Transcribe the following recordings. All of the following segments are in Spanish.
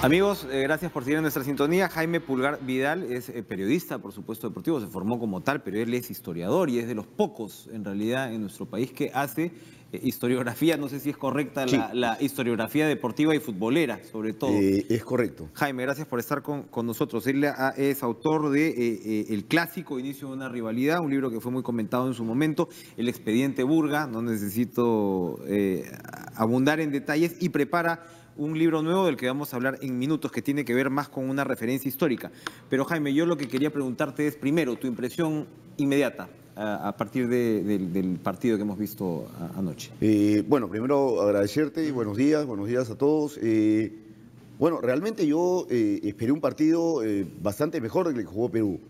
Amigos, gracias por seguir en nuestra sintonía. Jaime Pulgar Vidal es periodista, por supuesto, deportivo, se formó como tal, pero él es historiador y es de los pocos, en realidad, en nuestro país que hace historiografía, no sé si es correcta Sí. la historiografía deportiva y futbolera, sobre todo. Es correcto. Jaime, gracias por estar con nosotros. Él es autor de El Clásico, Inicio de una Rivalidad, un libro que fue muy comentado en su momento, El Expediente Burga, no necesito abundar en detalles, y prepara un libro nuevo del que vamos a hablar en minutos, que tiene que ver más con una referencia histórica. Pero Jaime, yo lo que quería preguntarte es, primero, tu impresión inmediata a partir del partido que hemos visto anoche. Bueno, primero agradecerte y buenos días a todos. Bueno, realmente yo esperé un partido bastante mejor del que jugó Perú.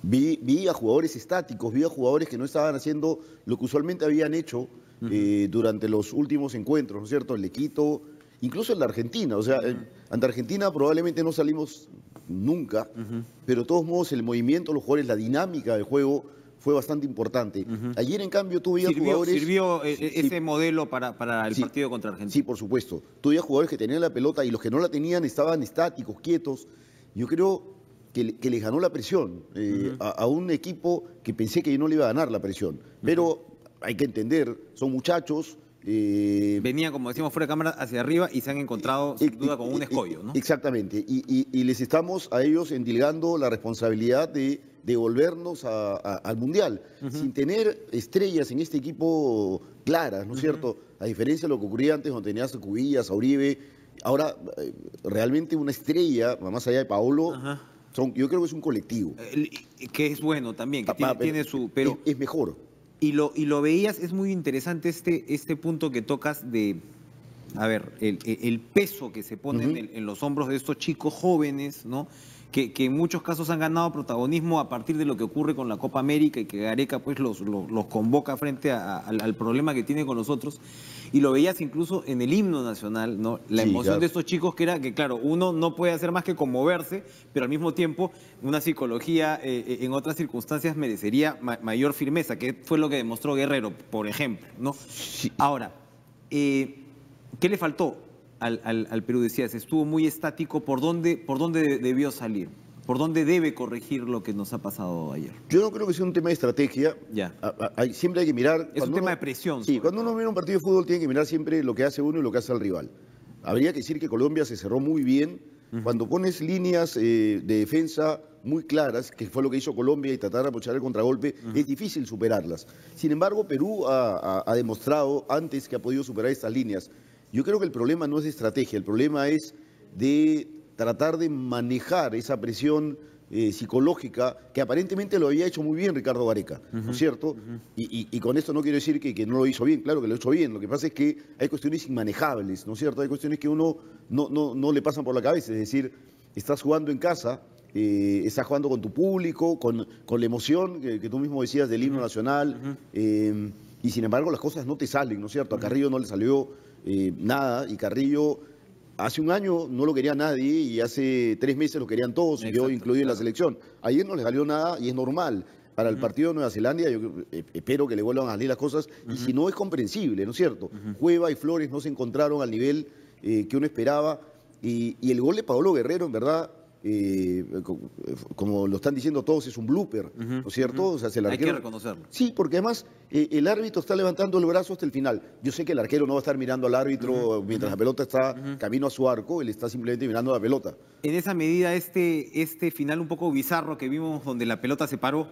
Vi a jugadores estáticos, vi a jugadores que no estaban haciendo lo que usualmente habían hecho durante los últimos encuentros, ¿no es cierto? El de Quito, incluso en la Argentina. O sea, ante Argentina probablemente no salimos nunca, pero de todos modos el movimiento, los jugadores, la dinámica del juego fue bastante importante. Ayer, en cambio, tú veías jugadores... ¿Sirvió ese modelo para el Sí, partido contra Argentina? Sí, por supuesto. Tú veías jugadores que tenían la pelota y los que no la tenían estaban estáticos, quietos. Yo creo que les ganó la presión a un equipo que pensé que no le iba a ganar la presión. Pero hay que entender, son muchachos... Venían, como decimos fuera de cámara, hacia arriba y se han encontrado, sin duda, con un escollo, ¿no? Exactamente. Y les estamos a ellos endilgando la responsabilidad de devolvernos al Mundial, sin tener estrellas en este equipo claras, ¿no es cierto? A diferencia de lo que ocurría antes, donde tenías a Cubillas, a Uribe. Ahora, realmente una estrella, más allá de Paolo, yo creo que es un colectivo. Que es bueno también, que tiene su... Pero es mejor. Y lo veías, es muy interesante este punto que tocas de, a ver, el peso que se pone en los hombros de estos chicos jóvenes, ¿no? Que en muchos casos han ganado protagonismo a partir de lo que ocurre con la Copa América y que Gareca pues los convoca frente al problema que tiene con nosotros. Y lo veías incluso en el himno nacional, ¿no? La emoción claro. de estos chicos que era que, claro, uno no puede hacer más que conmoverse, pero al mismo tiempo una psicología en otras circunstancias merecería mayor firmeza, que fue lo que demostró Guerrero, por ejemplo, ¿no? Sí. Ahora, ¿qué le faltó al Perú? Decías, estuvo muy estático. ¿Por dónde debió salir? ¿Por dónde debe corregir lo que nos ha pasado ayer? Yo no creo que sea un tema de estrategia. Ya. Siempre hay que mirar... Es un tema de presión. Sí, cuando uno mira un partido de fútbol tiene que mirar siempre lo que hace uno y lo que hace el rival. Habría que decir que Colombia se cerró muy bien. Cuando pones líneas de defensa muy claras, que fue lo que hizo Colombia, y tratar de aprovechar el contragolpe, es difícil superarlas. Sin embargo, Perú ha demostrado antes que ha podido superar estas líneas. Yo creo que el problema no es de estrategia, el problema es de tratar de manejar esa presión psicológica que aparentemente lo había hecho muy bien Ricardo Gareca, ¿no es cierto? Y con esto no quiero decir que no lo hizo bien, claro que lo hizo bien. Lo que pasa es que hay cuestiones inmanejables, ¿no es cierto? Hay cuestiones que uno no le pasan por la cabeza, es decir, estás jugando en casa, estás jugando con tu público, con la emoción que tú mismo decías del himno nacional, y sin embargo las cosas no te salen, ¿no es cierto? A Carrillo no le salió nada, y Carrillo hace un año no lo quería nadie y hace 3 meses lo querían todos, y yo incluido en la selección. Ayer no le salió nada y es normal. Para el partido de Nueva Zelanda yo espero que le vuelvan a salir las cosas, y si no es comprensible, ¿no es cierto? Cueva y Flores no se encontraron al nivel que uno esperaba, y el gol de Paolo Guerrero, en verdad, como lo están diciendo todos, es un blooper, ¿no es cierto? O sea, Hay que reconocerlo. Sí, porque además el árbitro está levantando el brazo hasta el final. Yo sé que el arquero no va a estar mirando al árbitro mientras la pelota está camino a su arco, él está simplemente mirando la pelota. En esa medida, este final un poco bizarro que vimos, donde la pelota se paró,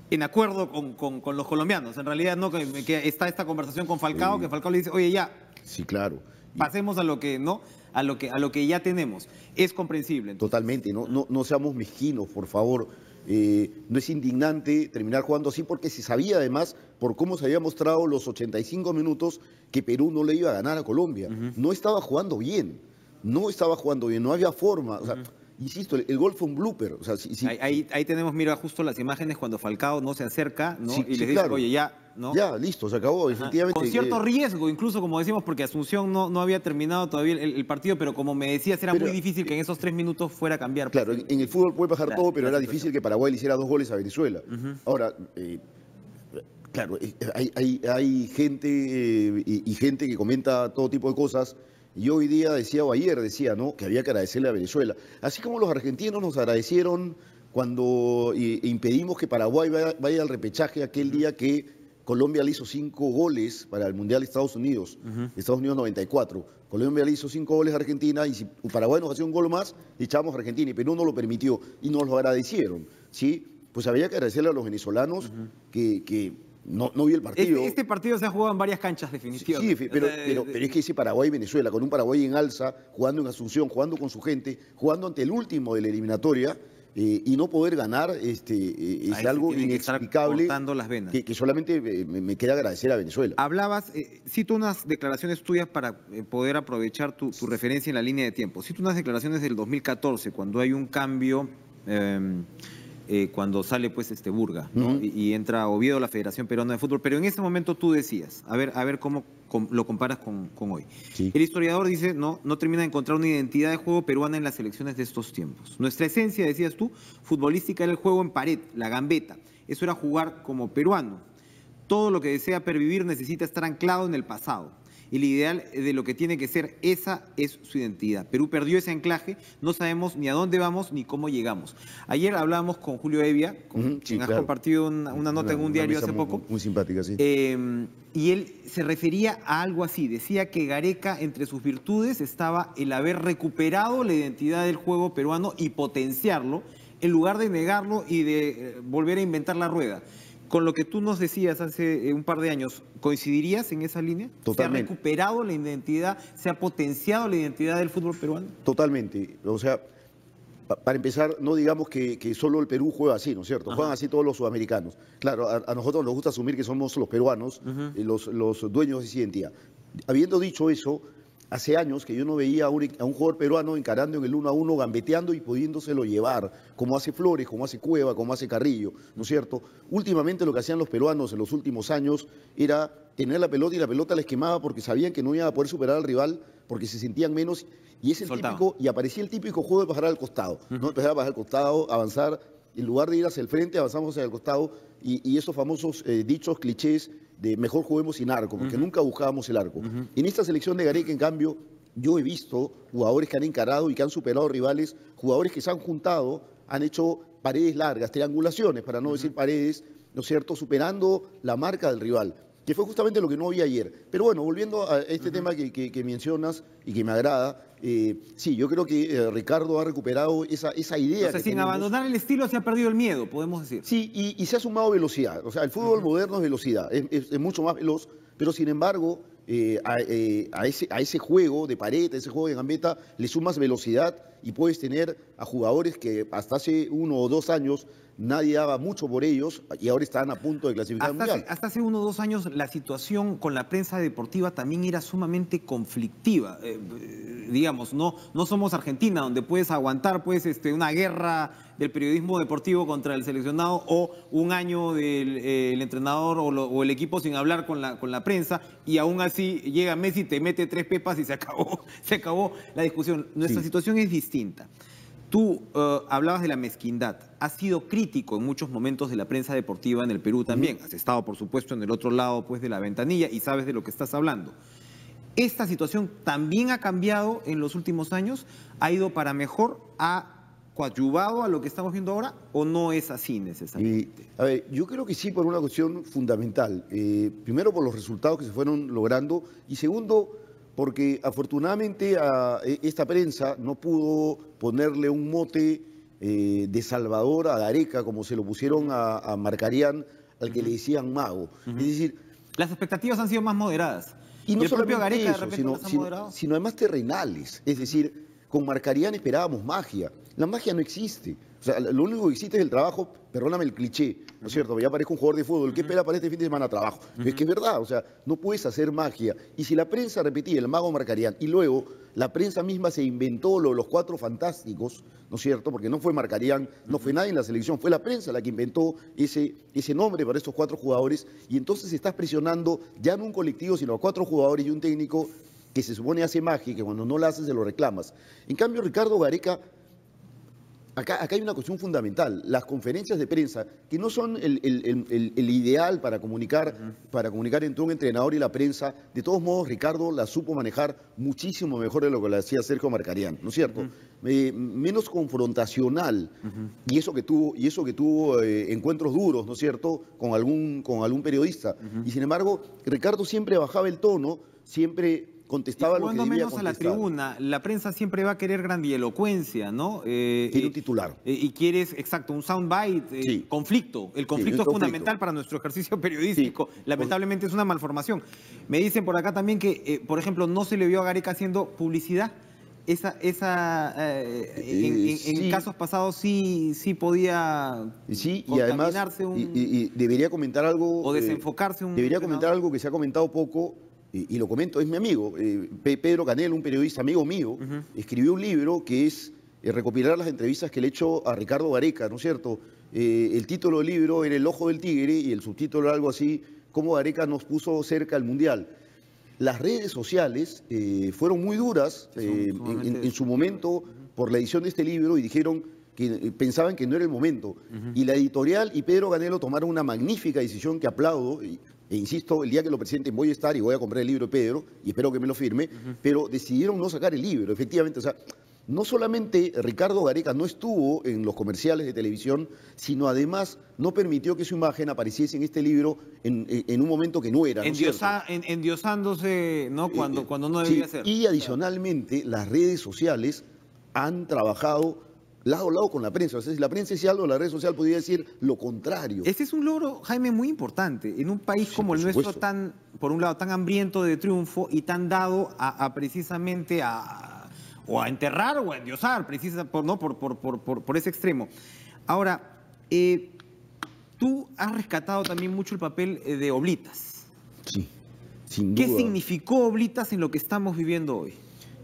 en acuerdo con los colombianos, en realidad, ¿no? Que está esta conversación con Falcao, que Falcao le dice, oye, ya. Sí, claro. Pasemos a lo que, ¿no? A lo que ya tenemos. Es comprensible. Entonces. Totalmente, no seamos mezquinos, por favor. No es indignante terminar jugando así, porque se sabía además, por cómo se había mostrado los 85 minutos, que Perú no le iba a ganar a Colombia. No estaba jugando bien, no había forma. O sea, insisto, el gol fue un blooper. O sea, ahí tenemos, mira, justo las imágenes cuando Falcao no se acerca, ¿no? Y les dice, claro. Oye, ya, ¿no? Ya, listo, se acabó, efectivamente. Con cierto riesgo, incluso, como decimos, porque Asunción no había terminado todavía el partido, pero como me decías, era muy difícil que en esos 3 minutos fuera a cambiar. Claro, en el fútbol puede pasar todo, pero era difícil que Paraguay le hiciera 2 goles a Venezuela. Ahora, claro, hay gente y gente que comenta todo tipo de cosas Y hoy día decía, o ayer decía, ¿no?, que había que agradecerle a Venezuela. Así como los argentinos nos agradecieron cuando impedimos que Paraguay vaya al repechaje aquel día que Colombia le hizo 5 goles para el Mundial de Estados Unidos, Estados Unidos 94. Colombia le hizo 5 goles a Argentina y si Paraguay nos hacía un gol más, echábamos a Argentina y Perú no lo permitió y nos lo agradecieron, ¿sí? Pues había que agradecerle a los venezolanos que no vi el partido. Este partido se ha jugado en varias canchas, definitivamente. Sí, pero es que ese Paraguay-Venezuela, con un Paraguay en alza, jugando en Asunción, jugando con su gente, jugando ante el último de la eliminatoria, y no poder ganar es algo inexplicable las venas. Que solamente me queda agradecer a Venezuela. Hablabas, cito unas declaraciones tuyas para poder aprovechar tu referencia en la línea de tiempo. Cito unas declaraciones del 2014, cuando hay un cambio, cuando sale pues Burga, ¿no? y entra Oviedo, la Federación Peruana de Fútbol, pero en ese momento tú decías, a ver cómo lo comparas con hoy. Sí. El historiador dice, no termina de encontrar una identidad de juego peruana en las selecciones de estos tiempos. Nuestra esencia, decías tú, futbolística, era el juego en pared, la gambeta. Eso era jugar como peruano. Todo lo que desea pervivir necesita estar anclado en el pasado. El ideal de lo que tiene que ser, esa es su identidad. Perú perdió ese anclaje, no sabemos ni a dónde vamos ni cómo llegamos. Ayer hablábamos con Julio Evia, quien has compartido una nota en un diario hace poco. Muy simpática, sí. Y él se refería a algo así, decía que Gareca, entre sus virtudes, estaba el haber recuperado la identidad del juego peruano y potenciarlo, en lugar de negarlo y de volver a inventar la rueda. Con lo que tú nos decías hace un par de años, ¿coincidirías en esa línea? Totalmente. ¿Se ha recuperado la identidad, se ha potenciado la identidad del fútbol peruano? Totalmente. O sea, para empezar, no digamos que solo el Perú juega así, ¿no es cierto? Juegan así todos los sudamericanos. Claro, a nosotros nos gusta asumir que somos los peruanos los dueños de esa identidad. Habiendo dicho eso, hace años que yo no veía a un jugador peruano encarando en el 1-1, gambeteando y pudiéndoselo llevar, como hace Flores, como hace Cueva, como hace Carrillo, ¿no es cierto? Últimamente lo que hacían los peruanos en los últimos años era tener la pelota y la pelota les quemaba porque sabían que no iban a poder superar al rival, porque se sentían menos, y es el típico, y aparecía el típico juego de pasar al costado, ¿no? Empezar a pasar al costado, avanzar, en lugar de ir hacia el frente, avanzamos hacia el costado, y esos famosos dichos, clichés, de mejor juguemos sin arco, porque nunca buscábamos el arco. En esta selección de Gareca, en cambio, yo he visto jugadores que han encarado y que han superado rivales, jugadores que se han juntado, han hecho paredes largas, triangulaciones, para no decir paredes, ¿no es cierto?, superando la marca del rival, que fue justamente lo que no había ayer. Pero bueno, volviendo a este tema que mencionas y que me agrada, sí, yo creo que Ricardo ha recuperado esa idea. O sea, sin abandonar el estilo se ha perdido el miedo, podemos decir. Sí, y se ha sumado velocidad. O sea, el fútbol moderno es velocidad, es mucho más veloz, pero sin embargo, a ese juego de pared, a ese juego de gambeta, le sumas velocidad y puedes tener a jugadores que hasta hace 1 o 2 años nadie daba mucho por ellos y ahora están a punto de clasificar al Mundial. Hasta hace 1 o 2 años la situación con la prensa deportiva también era sumamente conflictiva. Digamos, no somos Argentina, donde puedes aguantar pues, una guerra del periodismo deportivo contra el seleccionado o un año del entrenador o el equipo sin hablar con la prensa y aún así llega Messi, te mete 3 pepas y se acabó la discusión. Nuestra situación es distinta. Tú hablabas de la mezquindad. Has sido crítico en muchos momentos de la prensa deportiva en el Perú también. Has estado, por supuesto, en el otro lado pues, de la ventanilla y sabes de lo que estás hablando. ¿Esta situación también ha cambiado en los últimos años? ¿Ha ido para mejor? ¿Ha coadyuvado a lo que estamos viendo ahora? ¿O no es así necesariamente? A ver, yo creo que sí por una cuestión fundamental. Primero, por los resultados que se fueron logrando. Y segundo, porque afortunadamente a esta prensa no pudo ponerle un mote de Salvador a Gareca, como se lo pusieron a Marcarián, al que le decían mago. Es decir, las expectativas han sido más moderadas. Y no el propio solamente Gareca eso, de repente sino además terrenales. Es decir, con Marcarián esperábamos magia. La magia no existe. O sea, lo único que existe es el trabajo, perdóname el cliché, ¿no es cierto? Ya parezco un jugador de fútbol, ¿qué espera para este fin de semana? Trabajo. Pero es que es verdad, o sea, no puedes hacer magia. Y si la prensa repetía el mago Marcarián y luego la prensa misma se inventó los 4 fantásticos, ¿no es cierto? Porque no fue Marcarián, no fue nadie en la selección, fue la prensa la que inventó ese nombre para estos 4 jugadores y entonces estás presionando ya no un colectivo, sino a 4 jugadores y un técnico que se supone hace magia y que cuando no la haces se lo reclamas. En cambio, Ricardo Gareca Acá hay una cuestión fundamental. Las conferencias de prensa, que no son el ideal para comunicar entre un entrenador y la prensa, de todos modos Ricardo la supo manejar muchísimo mejor de lo que lo hacía Sergio Marcarián, ¿no es cierto? Menos confrontacional, y eso que tuvo encuentros duros, ¿no es cierto?, con algún periodista. Y sin embargo, Ricardo siempre bajaba el tono, siempre contestaba lo que debía menos contestar. a la tribuna, la prensa siempre va a querer grandilocuencia, ¿no? Quiere un titular. Y quieres, exacto, un soundbite, Sí. conflicto. El conflicto es fundamental para nuestro ejercicio periodístico. Sí. Lamentablemente es una malformación. Me dicen por acá también que, por ejemplo, no se le vio a Gareca haciendo publicidad. En casos pasados sí podía sí, y además y debería comentar algo o desenfocarse debería comentar algo que se ha comentado poco, y lo comento, es mi amigo Pedro Canelo, un periodista amigo mío, escribió un libro que es recopilar las entrevistas que le he hecho a Ricardo Gareca, ¿no es cierto? El título del libro era El ojo del tigre y el subtítulo era algo así: cómo Gareca nos puso cerca al Mundial. Las redes sociales fueron muy duras en su momento por la edición de este libro, y dijeron que pensaban que no era el momento. Y la editorial y Pedro Canelo tomaron una magnífica decisión que aplaudo, e insisto, el día que lo presenten voy a estar y voy a comprar el libro de Pedro, y espero que me lo firme, pero decidieron no sacar el libro, efectivamente. O sea, no solamente Ricardo Gareca no estuvo en los comerciales de televisión, sino además no permitió que su imagen apareciese en este libro en un momento que no era, ¿no es cierto? Endiosándose, ¿no? Cuando no debía ser. Y adicionalmente, las redes sociales han trabajado lado a lado con la prensa. O sea, si la prensa decía algo, la red social podría decir lo contrario. Ese es un logro, Jaime, muy importante. En un país como el nuestro, por un lado, tan hambriento de triunfo y tan dado precisamente o a enterrar o a endiosar, por ese extremo. Ahora, tú has rescatado también mucho el papel de Oblitas. Sí, sin duda. ¿Qué significó Oblitas en lo que estamos viviendo hoy?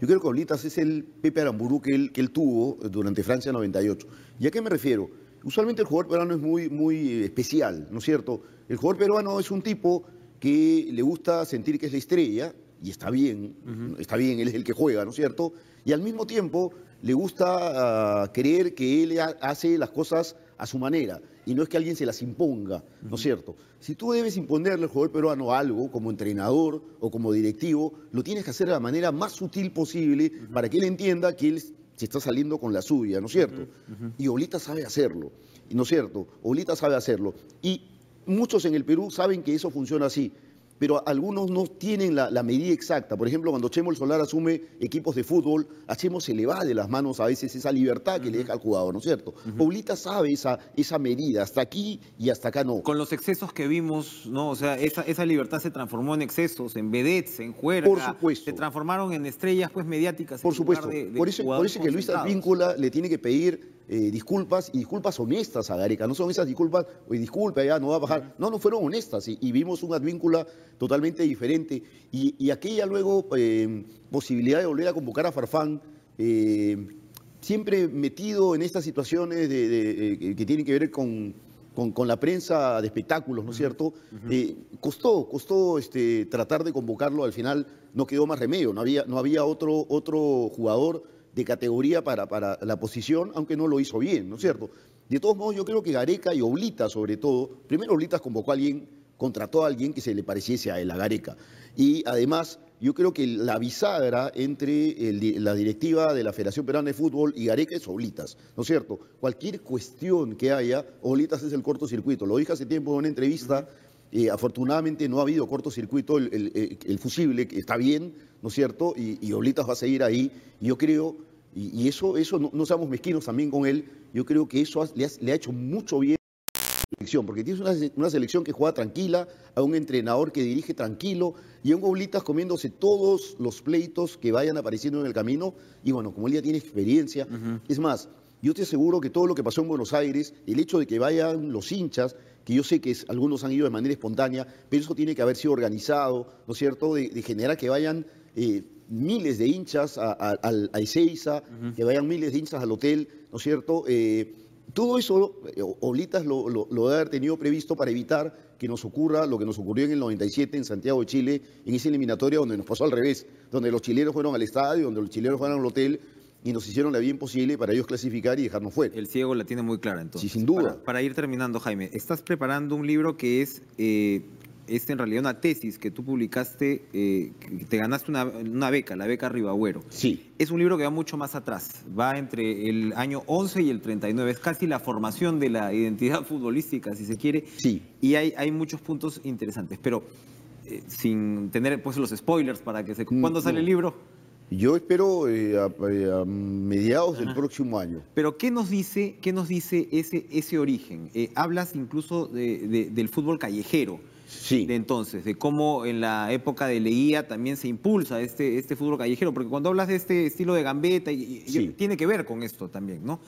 Yo creo que Oblitas es el Pepe Aramburu que él tuvo durante Francia 98. ¿Y a qué me refiero? Usualmente el jugador peruano es muy especial, ¿no es cierto? El jugador peruano es un tipo que le gusta sentir que es la estrella, y está bien, él es el que juega, ¿no es cierto? Y al mismo tiempo le gusta creer que él hace las cosas a su manera, y no es que alguien se las imponga, ¿no es cierto? Si tú debes imponerle al jugador peruano algo, como entrenador o como directivo, lo tienes que hacer de la manera más sutil posible para que él entienda que él se está saliendo con la suya, ¿no es cierto? Y Oblitas sabe hacerlo, ¿no es cierto? Oblitas sabe hacerlo. Y muchos en el Perú saben que eso funciona así, pero algunos no tienen la medida exacta. Por ejemplo, cuando Chemo el Solar asume equipos de fútbol, a Chemo se le va de las manos a veces esa libertad que le deja al jugador, ¿no es cierto? Oblitas sabe esa medida, hasta aquí y hasta acá no. Con los excesos que vimos, ¿no? O sea, esa libertad se transformó en excesos, en vedettes, en juerga. Por supuesto. Se transformaron en estrellas mediáticas. Por supuesto. Por eso que Luis Advíncula le tiene que pedir disculpas, y disculpas honestas a Gareca. No son esas disculpas, oye, disculpa, ya no va a bajar. No fueron honestas, y vimos un Advíncula totalmente diferente. Y aquella luego posibilidad de volver a convocar a Farfán, siempre metido en estas situaciones que tienen que ver con la prensa de espectáculos, ¿no es cierto? Costó tratar de convocarlo. Al final no quedó más remedio, no había otro jugador de categoría para la posición, aunque no lo hizo bien, ¿no es cierto? De todos modos, yo creo que Gareca y Oblitas, sobre todo, primero Oblitas convocó a alguien, contrató a alguien que se le pareciese a él, a Gareca. Y además, yo creo que la bisagra entre la directiva de la Federación Peruana de Fútbol y Gareca es Oblitas, ¿no es cierto? Cualquier cuestión que haya, Oblitas es el cortocircuito. Lo dije hace tiempo en una entrevista. Afortunadamente no ha habido cortocircuito, el fusible que está bien, ¿no es cierto? Y Oblitas va a seguir ahí. Y yo creo, y eso no seamos mezquinos también con él, yo creo que eso le ha hecho mucho bien a la selección, porque tienes una selección que juega tranquila, a un entrenador que dirige tranquilo, y a un Oblitas comiéndose todos los pleitos que vayan apareciendo en el camino. Y bueno, como él ya tiene experiencia, es más, yo te aseguro que todo lo que pasó en Buenos Aires, el hecho de que vayan los hinchas, que yo sé que algunos han ido de manera espontánea, pero eso tiene que haber sido organizado, ¿no es cierto?, de generar que vayan miles de hinchas a Ezeiza, que vayan miles de hinchas al hotel, ¿no es cierto? Todo eso Oblitas lo debe haber tenido previsto para evitar que nos ocurra lo que nos ocurrió en el 97 en Santiago de Chile, en esa eliminatoria donde nos pasó al revés, donde los chilenos fueron al estadio, donde los chilenos fueron al hotel, y nos hicieron la vida imposible para ellos clasificar y dejarnos fuera. El ciego la tiene muy clara, entonces. Sí, sin duda. Para ir terminando, Jaime, estás preparando un libro que es en realidad una tesis que tú publicaste, que te ganaste una beca, la beca Ribagüero. Sí. Es un libro que va mucho más atrás, va entre el año 11 y el 39, es casi la formación de la identidad futbolística, si se quiere. Sí. Y hay muchos puntos interesantes, pero sin tener pues los spoilers para que se... ¿Cuándo sale el libro? Yo espero a mediados del próximo año. Pero ¿qué nos dice ese origen? Hablas incluso del fútbol callejero. Sí. De entonces, de cómo en la época de Leguía también se impulsa este fútbol callejero, porque cuando hablas de este estilo de gambeta, Sí. tiene que ver con esto también, ¿no?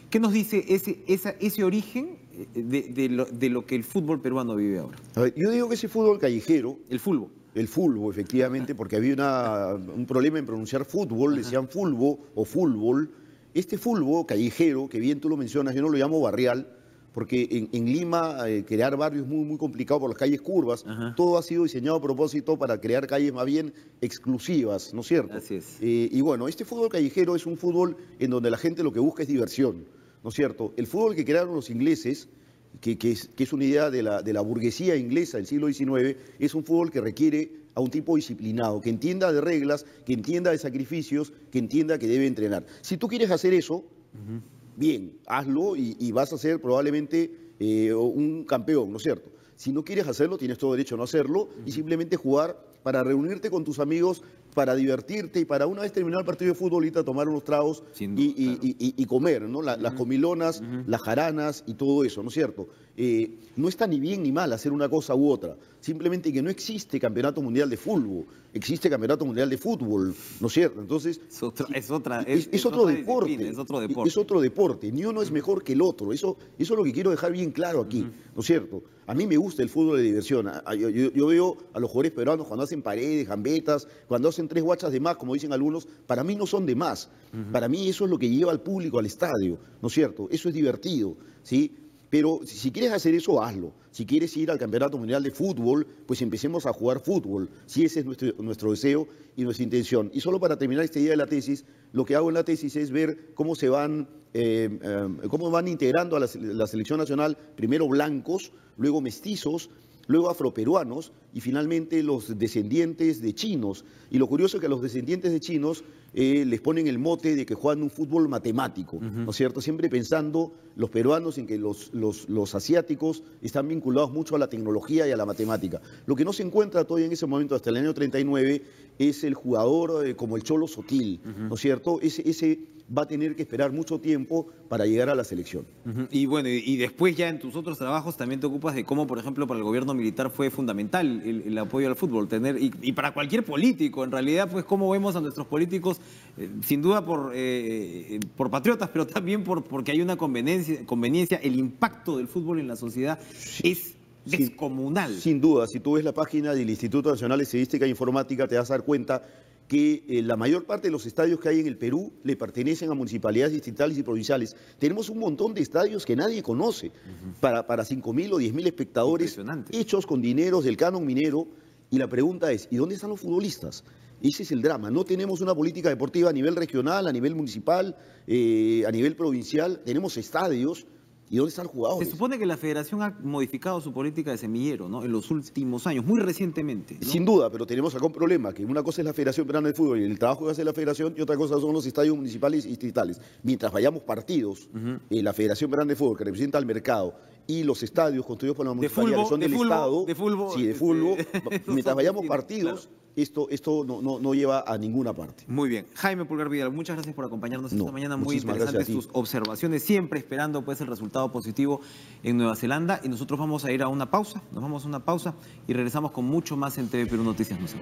¿Qué nos dice ese origen de lo que el fútbol peruano vive ahora? A ver, yo digo que ese fútbol callejero, El fútbol. el fútbol, efectivamente, porque había un problema en pronunciar fútbol, le decían fulbo o fútbol. Este fútbol callejero, que bien tú lo mencionas, yo no lo llamo barrial, porque en Lima crear barrios es muy complicado por las calles curvas. Ajá. Todo ha sido diseñado a propósito para crear calles más bien exclusivas, ¿no es cierto? Así es. Y bueno, este fútbol callejero es un fútbol en donde la gente lo que busca es diversión, ¿no es cierto? El fútbol que crearon los ingleses, que es una idea de la burguesía inglesa del siglo XIX, es un fútbol que requiere a un tipo disciplinado, que entienda de reglas, que entienda de sacrificios, que entienda que debe entrenar. Si tú quieres hacer eso, bien, hazlo y vas a ser probablemente un campeón, ¿no es cierto? Si no quieres hacerlo, tienes todo derecho a no hacerlo y simplemente jugar para reunirte con tus amigos, para divertirte y para una vez terminar el partido de fútbol, irte a tomar unos tragos Sin duda, y comer, ¿no? Las comilonas, las jaranas y todo eso, ¿no es cierto? No está ni bien ni mal hacer una cosa u otra, simplemente que no existe campeonato mundial de fútbol, existe campeonato mundial de fútbol, ¿no es cierto? Entonces, Es otro otro deporte. Es otro deporte. Es otro deporte. Ni uno es mejor que el otro. Eso es lo que quiero dejar bien claro aquí, ¿no es cierto? A mí me gusta el fútbol de diversión. Yo veo a los jugadores peruanos cuando hacen paredes, gambetas, cuando hacen 3 guachas de más, como dicen algunos, para mí no son de más. Para mí eso es lo que lleva al público al estadio, ¿no es cierto? Eso es divertido, ¿sí? Pero si quieres hacer eso, hazlo. Si quieres ir al Campeonato Mundial de Fútbol, pues empecemos a jugar fútbol. Si ese es nuestro deseo y nuestra intención. Y solo para terminar esta idea de la tesis, lo que hago en la tesis es ver cómo van integrando a la selección nacional, primero blancos, luego mestizos, luego afroperuanos y finalmente los descendientes de chinos. Y lo curioso es que a los descendientes de chinos les ponen el mote de que juegan un fútbol matemático, ¿no es cierto? Siempre pensando los peruanos en que los asiáticos están vinculados mucho a la tecnología y a la matemática. Lo que no se encuentra todavía en ese momento, hasta el año 39, es el jugador como el Cholo Sotil, ¿no es cierto? Ese va a tener que esperar mucho tiempo para llegar a la selección. Y bueno, y después ya en tus otros trabajos también te ocupas de cómo, por ejemplo, para el gobierno militar fue fundamental el apoyo al fútbol, y para cualquier político, en realidad, pues cómo vemos a nuestros políticos, sin duda por patriotas, pero también porque hay una conveniencia, el impacto del fútbol en la sociedad es descomunal. Sin duda, si tú ves la página del Instituto Nacional de Estadística e Informática, te vas a dar cuenta que la mayor parte de los estadios que hay en el Perú le pertenecen a municipalidades distritales y provinciales. Tenemos un montón de estadios que nadie conoce, para 5.000 o 10.000 espectadores, hechos con dineros del canon minero, y la pregunta es, ¿y dónde están los futbolistas? Ese es el drama. No tenemos una política deportiva a nivel regional, a nivel municipal, a nivel provincial. Tenemos estadios. ¿Y dónde están los jugadores? Se supone que la federación ha modificado su política de semillero, ¿no? En los últimos años, muy recientemente, ¿no? Sin duda, pero tenemos acá un problema, que una cosa es la Federación Peruana de Fútbol y el trabajo que hace la Federación, y otra cosa son los estadios municipales y distritales. Mientras vayamos partidos, la Federación Peruana de Fútbol, que representa al mercado, y los estadios construidos por la municipalidad, que son del Estado, de fútbol, sí, de fútbol, mientras vayamos distintos, partidos, claro. Esto no lleva a ninguna parte. Muy bien. Jaime Pulgar Vidal, muchas gracias por acompañarnos esta mañana. Muy muchísimas interesantes gracias a ti. tus observaciones, siempre esperando pues el resultado positivo en Nueva Zelanda. Y nosotros vamos a ir a una pausa, nos vamos a una pausa y regresamos con mucho más en TV Perú Noticias. No sé.